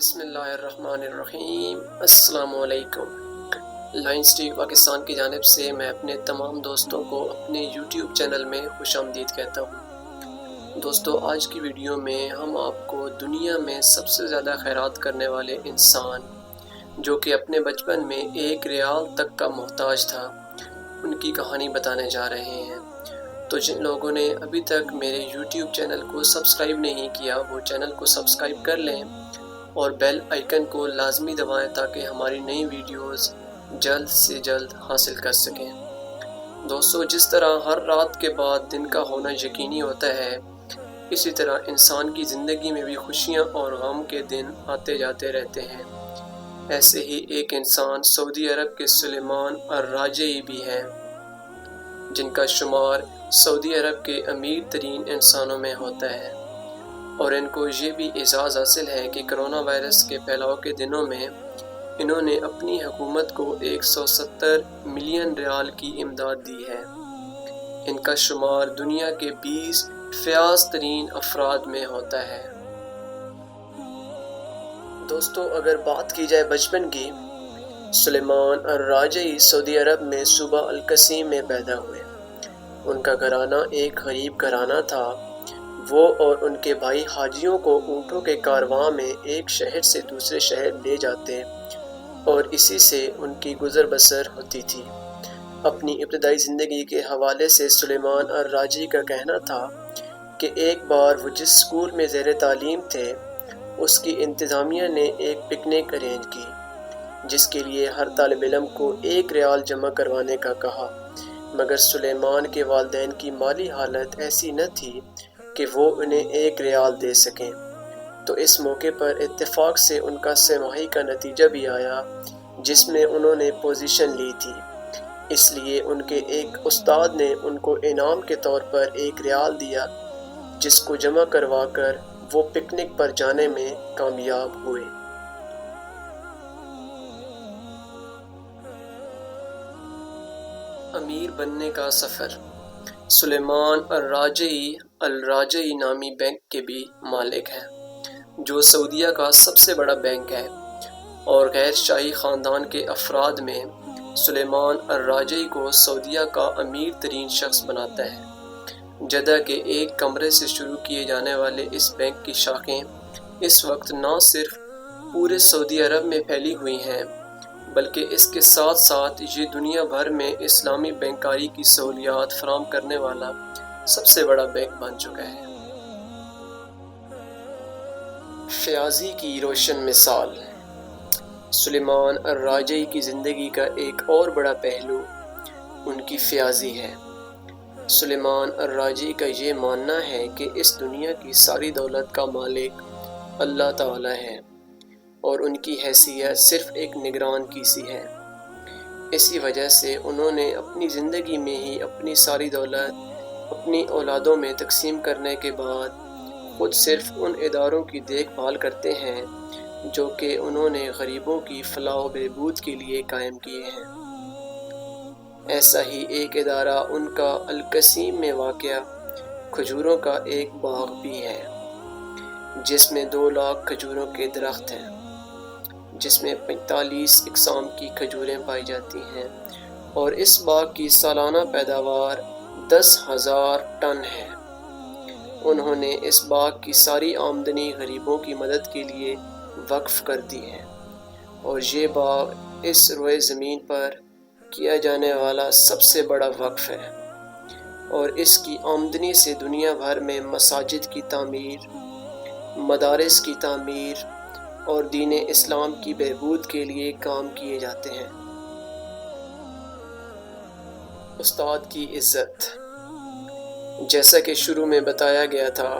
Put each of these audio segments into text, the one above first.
بسم اللہ الرحمن الرحیم۔ السلام علیکم۔ لائنز ٹی وی پاکستان کی جانب سے میں اپنے تمام دوستوں کو اپنے یوٹیوب چینل میں خوش آمدید کہتا ہوں۔ دوستو، آج کی ویڈیو میں ہم آپ کو دنیا میں سب سے زیادہ خیرات کرنے والے انسان جو کہ اپنے بچپن میں 1 ریال تک کا محتاج تھا، ان کی کہانی بتانے جا رہے ہیں۔ تو جن لوگوں نے ابھی تک میرے یوٹیوب چینل کو سبسکرائب نہیں کیا وہ چینل کو سبسکرائب کر لیں اور بیل آئیکن کو لازمی دبائیں تاکہ ہماری نئی ویڈیوز جلد سے جلد حاصل کر سکیں۔ دوستو، جس طرح ہر رات کے بعد دن کا ہونا یقینی ہوتا ہے، اسی طرح انسان کی زندگی میں بھی خوشیاں اور غم کے دن آتے جاتے رہتے ہیں۔ ایسے ہی ایک انسان سعودی عرب کے سلیمان الراجعی بھی ہیں، جن کا شمار سعودی عرب کے امیر ترین انسانوں میں ہوتا ہے، اور ان کو یہ بھی اعزاز حاصل ہے کہ کرونا وائرس کے پھیلاؤ کے دنوں میں انہوں نے اپنی حکومت کو 170 ملین ریال کی امداد دی ہے۔ ان کا شمار دنیا کے 20 فیاض ترین افراد میں ہوتا ہے۔ دوستو، اگر بات کی جائے بچپن کی، سلیمان الراجعی سعودی عرب میں صوبہ القصیم میں پیدا ہوئے۔ ان کا گھرانہ ایک غریب گھرانہ تھا۔ وہ اور ان کے بھائی حاجیوں کو اونٹوں کے کارواں میں ایک شہر سے دوسرے شہر لے جاتے اور اسی سے ان کی گزر بسر ہوتی تھی۔ اپنی ابتدائی زندگی کے حوالے سے سلیمان الراجعی کا کہنا تھا کہ ایک بار وہ جس اسکول میں زیر تعلیم تھے، اس کی انتظامیہ نے ایک پکنک ارینج کی، جس کے لیے ہر طالب علم کو 1 ریال جمع کروانے کا کہا، مگر سلیمان کے والدین کی مالی حالت ایسی نہ تھی کہ وہ انہیں 1 ریال دے سکیں۔ تو اس موقع پر اتفاق سے ان کا 3 ماہی کا نتیجہ بھی آیا جس میں انہوں نے پوزیشن لی تھی۔ اس لیے ان کے ایک استاد نے ان کو انعام کے طور پر 1 ریال دیا، جس کو جمع کروا کر وہ پکنک پر جانے میں کامیاب ہوئے۔ امیر بننے کا سفر۔ سلیمان الراجعی نامی بینک کے بھی مالک ہیں، جو سعودیہ کا سب سے بڑا بینک ہے، اور غیر شاہی خاندان کے افراد میں سلیمان الراجعی کو سعودیہ کا امیر ترین شخص بناتا ہے۔ جدہ کے ایک کمرے سے شروع کیے جانے والے اس بینک کی شاخیں اس وقت نہ صرف پورے سعودی عرب میں پھیلی ہوئی ہیں، بلکہ اس کے ساتھ ساتھ یہ دنیا بھر میں اسلامی بینکاری کی سہولیات فراہم کرنے والا سب سے بڑا بینک بن چکا ہے۔ فیاضی کی روشن مثال۔ سلیمان الراجعی کی زندگی کا ایک اور بڑا پہلو ان کی فیاضی ہے۔ سلیمان الراجعی کا یہ ماننا ہے کہ اس دنیا کی ساری دولت کا مالک اللہ تعالی ہے، اور ان کی حیثیت صرف ایک نگران کی سی ہے۔ اسی وجہ سے انہوں نے اپنی زندگی میں ہی اپنی ساری دولت اپنی اولادوں میں تقسیم کرنے کے بعد خود صرف ان اداروں کی دیکھ بھال کرتے ہیں جو کہ انہوں نے غریبوں کی فلاح و بہبود کے لیے قائم کیے ہیں۔ ایسا ہی ایک ادارہ ان کا القصیم میں واقع کھجوروں کا ایک باغ بھی ہے، جس میں 2 لاکھ کھجوروں کے درخت ہیں، جس میں 45 اقسام کی کھجوریں پائی جاتی ہیں، اور اس باغ کی سالانہ پیداوار 10,000 ٹن ہے۔ انہوں نے اس باغ کی ساری آمدنی غریبوں کی مدد کے لیے وقف کر دی ہے، اور یہ باغ اس روئے زمین پر کیا جانے والا سب سے بڑا وقف ہے، اور اس کی آمدنی سے دنیا بھر میں مساجد کی تعمیر، مدارس کی تعمیر اور دین اسلام کی بہبود کے لیے کام کیے جاتے ہیں۔ استاد کی عزت۔ جیسا کہ شروع میں بتایا گیا تھا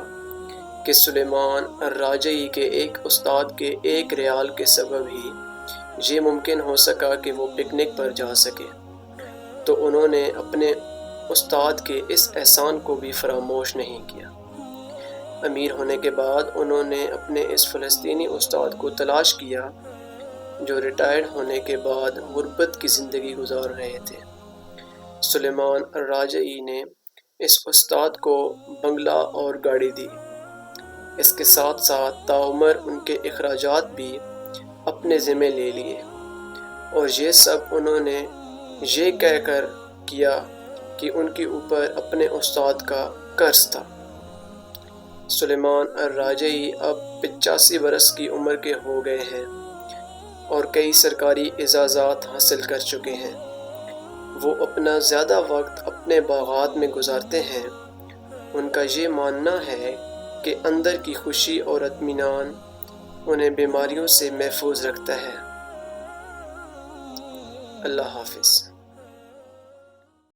کہ سلیمان الراجعی کے ایک استاد کے 1 ریال کے سبب ہی یہ ممکن ہو سکا کہ وہ پکنک پر جا سکے، تو انہوں نے اپنے استاد کے اس احسان کو بھی فراموش نہیں کیا۔ امیر ہونے کے بعد انہوں نے اپنے اس فلسطینی استاد کو تلاش کیا جو ریٹائرڈ ہونے کے بعد غربت کی زندگی گزار رہے تھے۔ سلیمان الراجعی نے اس استاد کو بنگلہ اور گاڑی دی۔ اس کے ساتھ ساتھ تاعمر ان کے اخراجات بھی اپنے ذمہ لے لیے، اور یہ سب انہوں نے یہ کہہ کر کیا کہ ان کے اوپر اپنے استاد کا قرض تھا۔ سلیمان الراجعی اب 85 برس کی عمر کے ہو گئے ہیں اور کئی سرکاری اعزازات حاصل کر چکے ہیں۔ وہ اپنا زیادہ وقت اپنے باغات میں گزارتے ہیں۔ ان کا یہ ماننا ہے کہ اندر کی خوشی اور اطمینان انہیں بیماریوں سے محفوظ رکھتا ہے۔ اللہ حافظ۔